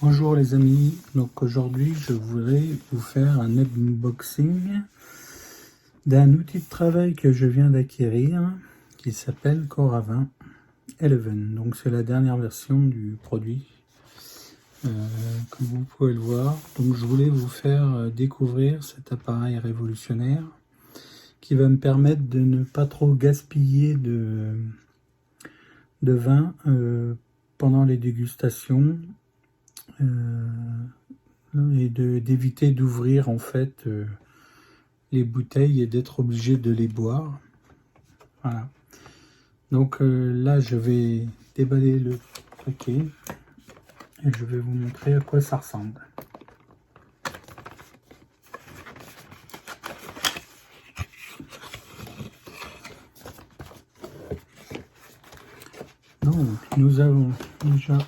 Bonjour les amis, donc aujourd'hui je voudrais vous faire un unboxing d'un outil de travail que je viens d'acquérir qui s'appelle Coravin 11. Donc c'est la dernière version du produit, comme vous pouvez le voir. Donc je voulais vous faire découvrir cet appareil révolutionnaire qui va me permettre de ne pas trop gaspiller de vin pendant les dégustations. Et d'éviter d'ouvrir en fait les bouteilles et d'être obligé de les boire. Voilà. Donc là je vais déballer le paquet et je vais vous montrer à quoi ça ressemble. Donc nous avons déjà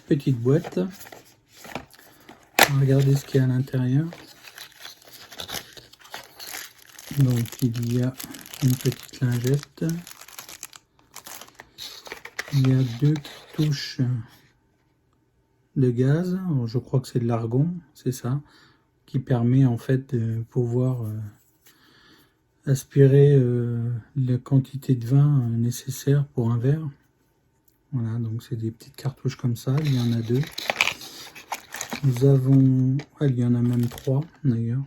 petite boîte. Regardez ce qu'il y a à l'intérieur. Donc il y a une petite lingette. Il y a deux touches de gaz. Alors, je crois que c'est de l'argon, c'est ça, qui permet en fait de pouvoir aspirer la quantité de vin nécessaire pour un verre. Voilà, donc c'est des petites cartouches comme ça. Il y en a deux. Nous avons, il y en a même trois d'ailleurs,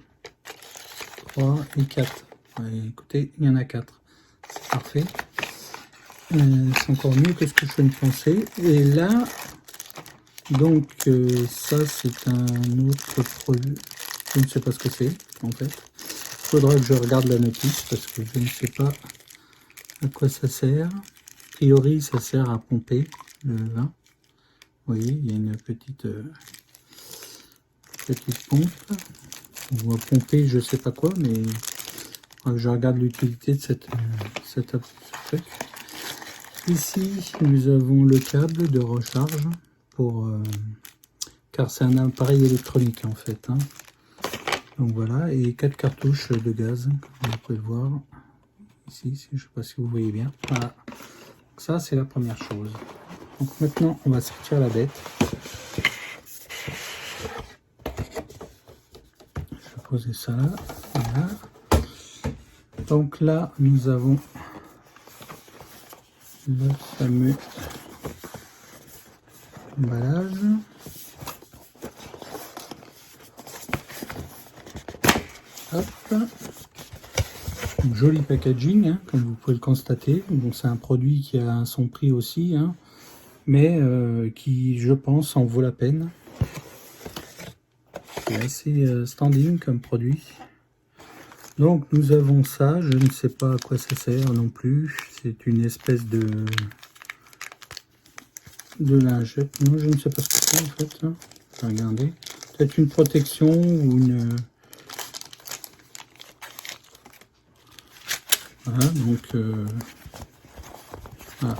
3 et 4. Ouais, écoutez, il y en a 4. C'est parfait. C'est encore mieux que ce que je viens de penser. Et là, donc ça c'est un autre produit. Je ne sais pas ce que c'est en fait. Il faudra que je regarde la notice parce que je ne sais pas à quoi ça sert. A priori, ça sert à pomper le vin. Vous voyez, il y a une petite pompe. On va pomper, je sais pas quoi, mais je regarde l'utilité de cette truc. Ici, nous avons le câble de recharge pour car c'est un appareil électronique en fait. Hein. Donc voilà, et 4 cartouches de gaz, comme vous pouvez le voir ici. Je ne sais pas si vous voyez bien. Voilà. Donc ça, c'est la première chose. Donc maintenant, on va sortir la bête. Je vais poser ça là. Voilà. Donc là, nous avons le fameux emballage. Hop. Joli packaging, hein, comme vous pouvez le constater. Donc c'est un produit qui a son prix aussi, hein, mais qui, je pense, en vaut la peine. C'est assez standing comme produit. Donc nous avons ça, je ne sais pas à quoi ça sert non plus. C'est une espèce de lingette. Non, je ne sais pas ce que c'est en fait. Hein. Regardez. Peut-être une protection ou une... Voilà, donc voilà.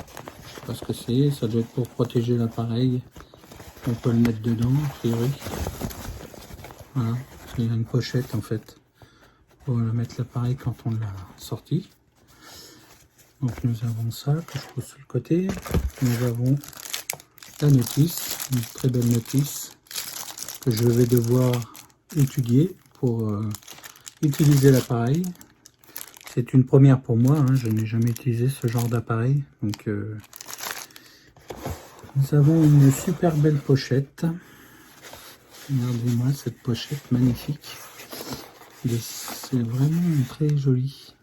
Je sais pas ce que c'est. Ça doit être pour protéger l'appareil. On peut le mettre dedans, a priori. Voilà. Il y a une pochette en fait. Pour mettre l'appareil quand on l'a sorti. Donc nous avons ça que je pose sur le côté. Nous avons la notice, une très belle notice que je vais devoir étudier pour utiliser l'appareil. C'est une première pour moi, hein, je n'ai jamais utilisé ce genre d'appareil. Donc nous avons une super belle pochette. Regardez-moi cette pochette magnifique. C'est vraiment très joli.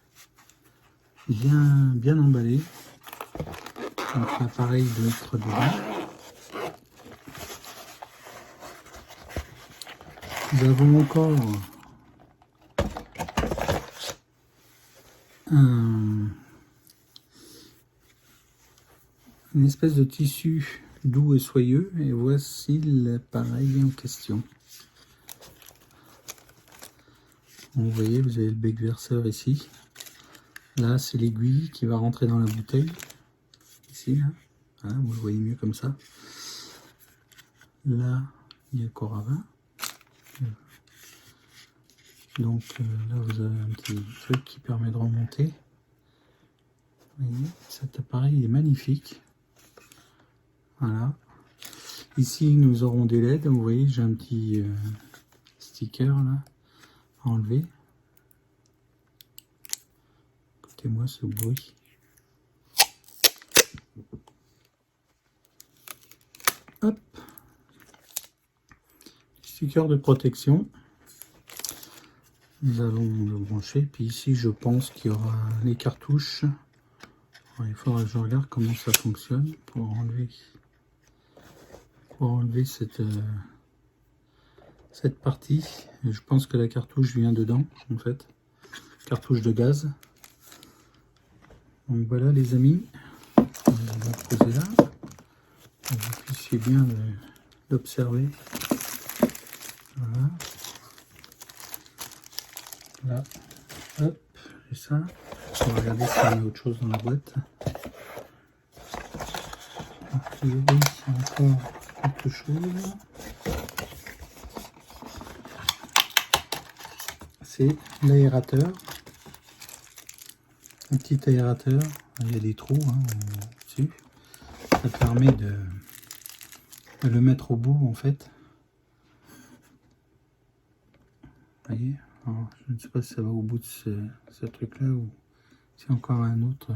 Bien emballé. Donc l'appareil doit être dedans. Nous avons encore une espèce de tissu doux et soyeux. Et voici l'appareil en question. Vous voyez, vous avez le bec verseur ici. Là, c'est l'aiguille qui va rentrer dans la bouteille. Ici, là. Voilà, vous le voyez mieux comme ça. Là, il y a Coravin. Donc là, vous avez un petit truc qui permet de remonter. Vous voyez, cet appareil est magnifique. Voilà. Ici, nous aurons des LED. Vous voyez, j'ai un petit sticker là à enlever. Écoutez-moi ce bruit. Hop. Sticker de protection. Nous allons le brancher. Puis ici, je pense qu'il y aura les cartouches. Alors, il faudra que je regarde comment ça fonctionne pour enlever cette partie. Et je pense que la cartouche vient dedans, en fait. Cartouche de gaz. Donc voilà les amis. On va le poser là. Pour que vous puissiez bien l'observer. Voilà. Là, hop, j'ai ça. On va regarder s'il y a autre chose dans la boîte. A priori, c'est encore quelque chose. C'est l'aérateur. Un petit aérateur. Il y a des trous dessus. Ça permet de le mettre au bout en fait. Vous voyez? Alors, je ne sais pas si ça va au bout de ce truc-là ou si encore un autre.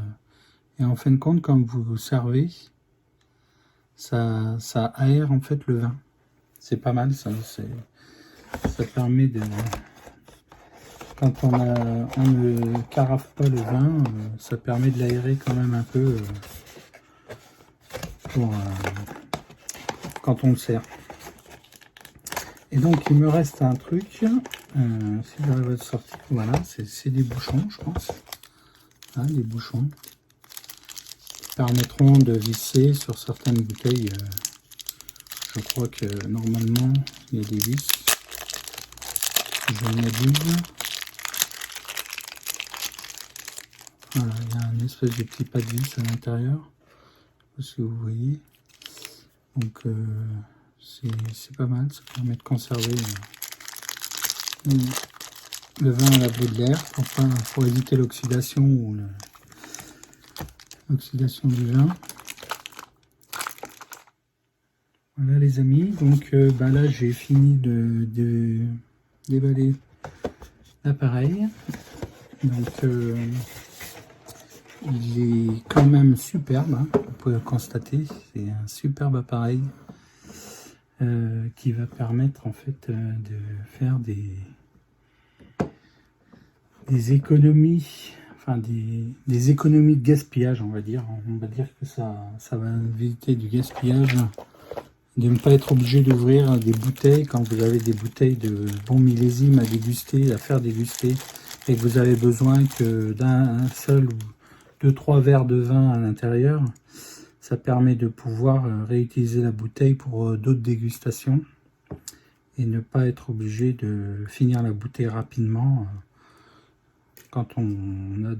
Et en fin de compte, quand vous vous servez, ça aère en fait le vin. C'est pas mal, ça permet de... Quand on ne carafe pas le vin, ça permet de l'aérer quand même un peu quand on le sert. Et donc il me reste un truc, si j'arrive à le sortir, voilà, c'est des bouchons je pense, hein, des bouchons qui permettront de visser sur certaines bouteilles, je crois que normalement il y a des vis, je m'abuse. Voilà, il y a un espèce de petit pas de vis à l'intérieur, je sais pas si vous voyez, donc c'est pas mal, ça permet de conserver le vin à l'abri de l'air pour éviter l'oxydation ou l'oxydation du vin. Voilà les amis, donc là j'ai fini de déballer l'appareil. Donc il est quand même superbe, hein, vous pouvez le constater, c'est un superbe appareil. Qui va permettre en fait de faire des économies, enfin des économies de gaspillage, on va dire que ça va éviter du gaspillage, de ne pas être obligé d'ouvrir des bouteilles quand vous avez des bouteilles de bons millésimes à déguster, à faire déguster, et que vous avez besoin que d'un seul ou 2-3 verres de vin à l'intérieur. Ça permet de pouvoir réutiliser la bouteille pour d'autres dégustations et ne pas être obligé de finir la bouteille rapidement quand on a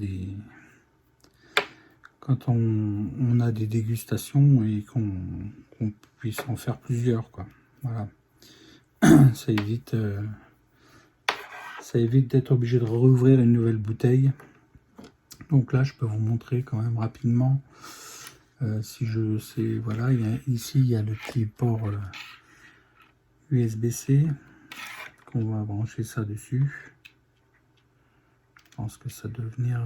des dégustations et qu'on puisse en faire plusieurs, quoi. Voilà. Ça évite d'être obligé de rouvrir une nouvelle bouteille. Donc là, je peux vous montrer quand même rapidement. Si je sais, voilà, ici il y a le petit port USB-C qu'on va brancher ça dessus. Je pense que ça doit venir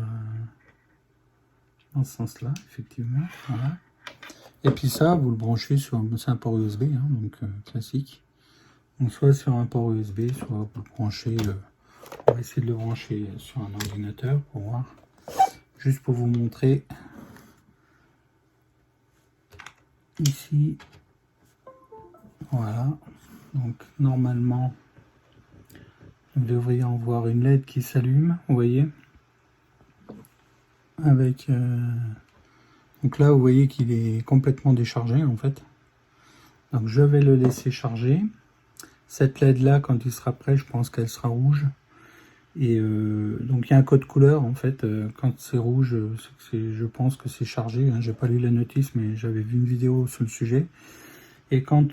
dans ce sens-là, effectivement. Voilà. Et puis ça, vous le branchez sur un port USB, hein, donc classique. Donc soit sur un port USB, soit vous le branchez. On va essayer de le brancher sur un ordinateur pour voir, juste pour vous montrer. Ici, voilà, donc normalement vous devriez en voir une LED qui s'allume, vous voyez, avec donc là vous voyez qu'il est complètement déchargé en fait, donc je vais le laisser charger. Cette LED là, quand il sera prêt, je pense qu'elle sera rouge, et donc il y a un code couleur en fait, quand c'est rouge, je pense que c'est chargé, hein. J'ai pas lu la notice mais j'avais vu une vidéo sur le sujet. Et quand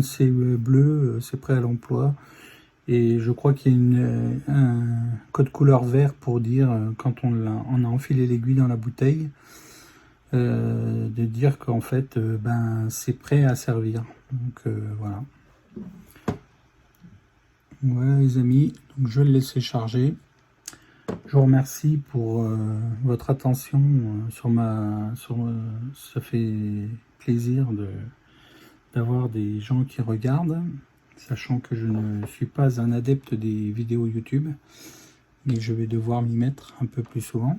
c'est bleu, c'est prêt à l'emploi. Et je crois qu'il y a un code couleur vert pour dire quand on a enfilé l'aiguille dans la bouteille, de dire qu'en fait, ben, c'est prêt à servir. Donc voilà. Voilà les amis, donc je vais le laisser charger. Je vous remercie pour votre attention ça fait plaisir d'avoir des gens qui regardent, sachant que je ne suis pas un adepte des vidéos YouTube, mais je vais devoir m'y mettre un peu plus souvent.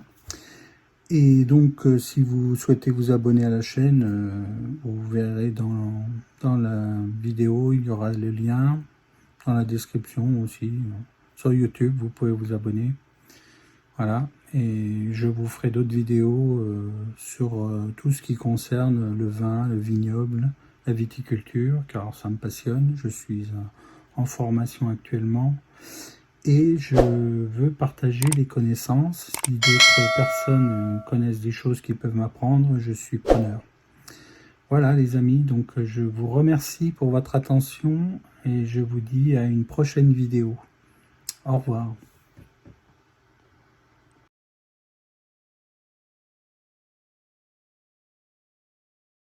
Et donc, si vous souhaitez vous abonner à la chaîne, vous verrez dans la vidéo, il y aura le lien, dans la description aussi. Sur YouTube, vous pouvez vous abonner. Voilà, et je vous ferai d'autres vidéos sur tout ce qui concerne le vin, le vignoble, la viticulture, car ça me passionne. Je suis en formation actuellement. Et je veux partager les connaissances. Si d'autres personnes connaissent des choses qui peuvent m'apprendre, je suis preneur. Voilà les amis, donc je vous remercie pour votre attention et je vous dis à une prochaine vidéo. Au revoir.